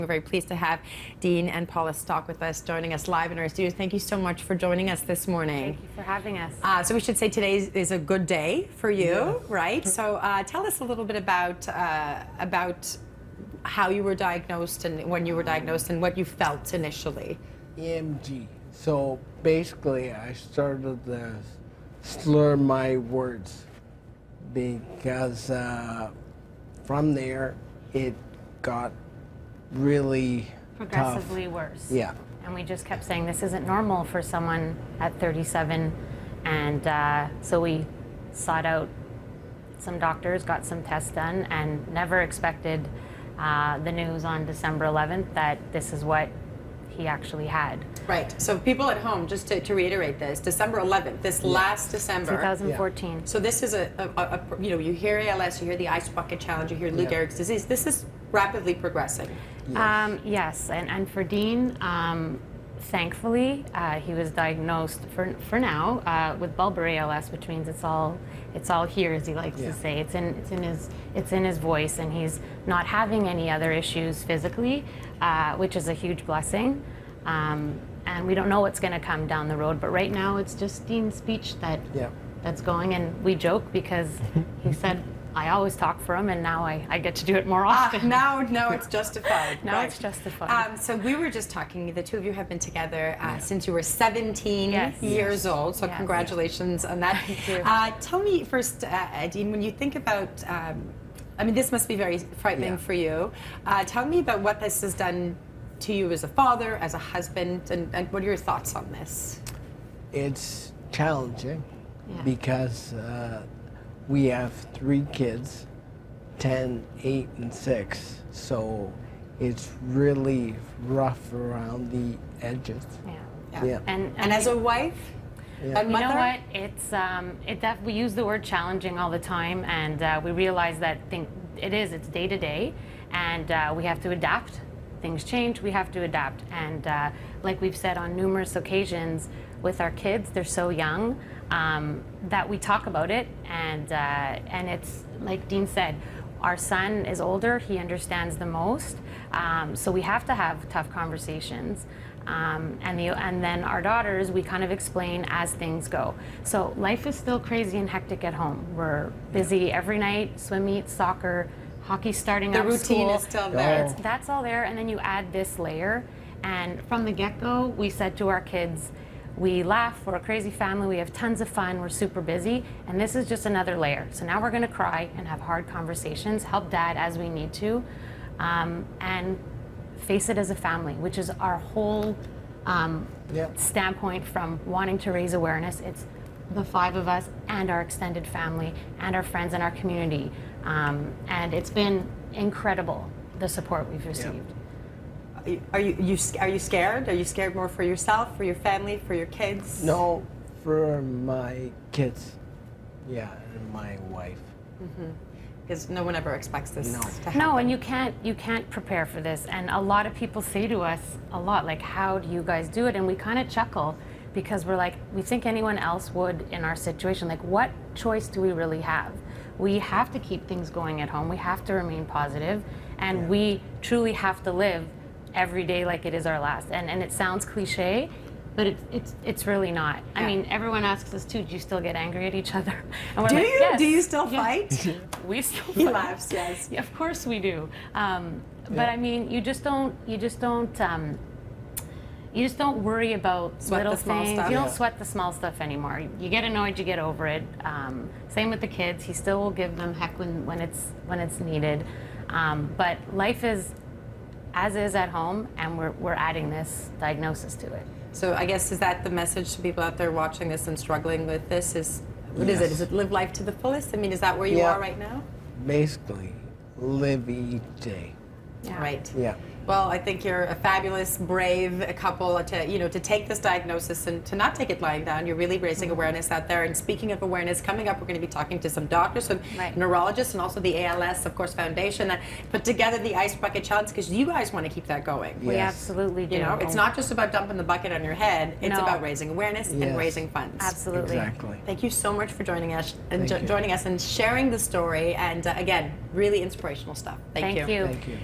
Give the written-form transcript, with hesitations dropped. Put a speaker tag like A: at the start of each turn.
A: We're very pleased to have Dean and Paula Stock with us, joining us live in our studios. Thank you so much for joining us this morning.
B: Thank you for having us.
A: So we should say today is a good day for you,
C: Yes.
A: right? So tell us a little bit about how you were diagnosed and when you were diagnosed and what you felt initially.
C: EMG. So basically, I started to slur my words because from there it got really
B: Progressively
C: tough.
B: worse.
C: Yeah.
B: And we just kept saying this isn't normal for someone at 37. And so we sought out some doctors, got some tests done, and never expected the news on December 11th that this is what he actually had.
A: Right. So people at home, just to reiterate this, December 11th, this last December.
B: 2014.
A: So this is you hear ALS, you hear the ice bucket challenge, you hear Lou Gehrig's disease. This is rapidly progressing.
B: Yes, and for Dean, thankfully, he was diagnosed for now with bulbar ALS, which means it's all here, as he likes to say. It's in his voice, and he's not having any other issues physically, which is a huge blessing. And we don't know what's going to come down the road, but right now it's just Dean's speech that's going, and we joke because he said, I always talk for him, and now I get to do it more often.
A: Now it's justified.
B: Now
A: right.
B: it's justified.
A: So we were just talking, the two of you have been together since you were 17 years old, so congratulations on that.
B: Thank you.
A: Tell me first, Dean, when you think about, I mean, this must be very frightening for you. Tell me about what this has done to you as a father, as a husband, and what are your thoughts on this?
C: It's challenging because we have 3 kids, 10, 8, and 6. So it's really rough around the edges.
A: Yeah. And as a wife, a
B: you
A: mother?
B: know what? It's we use the word challenging all the time, and we realize that it's day to day, and we have to adapt. Things change, we have to adapt. And like we've said on numerous occasions with our kids, they're so young that we talk about it, and it's like Dean said, our son is older, he understands the most, so we have to have tough conversations. And then our daughters, we kind of explain as things go. So life is still crazy and hectic at home. We're busy every night, swim meets, soccer, hockey's starting up,
A: the routine
B: school.
A: is still there.
B: That's all there, and then you add this layer. And from the get-go, we said to our kids, we laugh, we're a crazy family, we have tons of fun, we're super busy, and this is just another layer. So now we're gonna cry and have hard conversations, help Dad as we need to, and face it as a family, which is our whole standpoint from wanting to raise awareness. It's the 5 of us and our extended family and our friends and our community. And it's been incredible, the support we've received.
A: Are you scared? Are you scared more for yourself, for your family, for your kids?
C: No, for my kids, and my wife.
A: Because no one ever expects this to happen.
B: No, and you can't prepare for this. And a lot of people say to us a lot, like, how do you guys do it? And we kind of chuckle because we're like, we think anyone else would in our situation. Like, what choice do we really have? We have to keep things going at home. We have to remain positive, and we truly have to live every day like it is our last. And it sounds cliche, but it's really not. I mean, everyone asks us too, do you still get angry at each other? And we're
A: Do
B: like,
A: you?
B: yes.
A: Do you still fight?
B: We still
A: He
B: fight.
A: laughs, yes.
B: Yeah, of course we do. But I mean, you just don't worry about little things.
A: Stuff.
B: You don't sweat the small stuff anymore. You get annoyed, you get over it. Same with the kids. He still will give them heck when it's needed. But life is as is at home, and we're adding this diagnosis to it.
A: So I guess, is that the message to people out there watching this and struggling with this? What is it? Is it live life to the fullest? I mean, is that where you are right now?
C: Basically, live each day.
A: Right.
C: Yeah.
A: Well, I think you're a fabulous, brave couple to take this diagnosis and to not take it lying down. You're really raising awareness out there. And speaking of awareness, coming up, we're going to be talking to some doctors, some neurologists, and also the ALS, of course, Foundation that put together the Ice Bucket Challenge because you guys want to keep that going.
B: We absolutely do.
A: You know, it's not just about dumping the bucket on your head. It's about raising awareness and raising funds.
B: Absolutely.
C: Exactly.
A: Thank you so much for joining us and sharing the story. And again, really inspirational stuff. Thank you.
B: Thank you.
C: Thank you.